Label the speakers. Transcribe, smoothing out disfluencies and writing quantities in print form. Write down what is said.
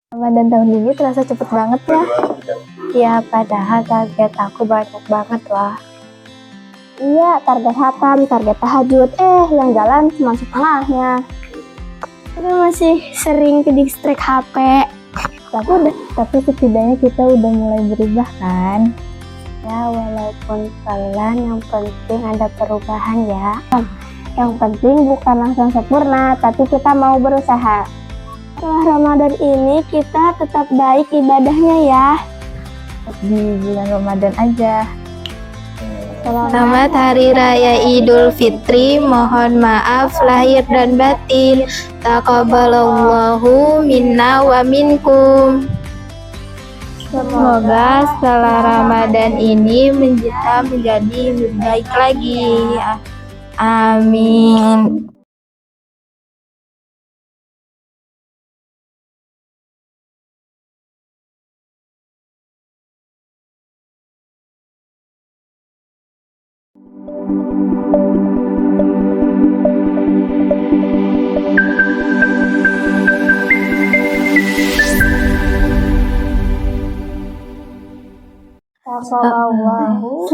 Speaker 1: Ramadan tahun ini terasa cepet banget ya. Ya, padahal target aku banyak banget loh.
Speaker 2: Iya, target hatam, target tahajud, yang jalan cuma setengahnya.
Speaker 1: Kita masih sering ke distrik HP. Tapi setidaknya kita udah mulai berubah kan?
Speaker 2: Ya, walaupun pelan, yang penting ada perubahan ya. Yang penting bukan langsung sempurna, tapi kita mau berusaha. Setelah Ramadan ini kita tetap baik ibadahnya ya.
Speaker 1: Di bulan Ramadan aja.
Speaker 3: Selamat Hari Raya Idul Fitri, mohon maaf lahir dan batin. Taqabbalallahu minna wa minkum. Semoga setelah Ramadan ini menjadi lebih baik lagi. Amin.
Speaker 2: Sallallahu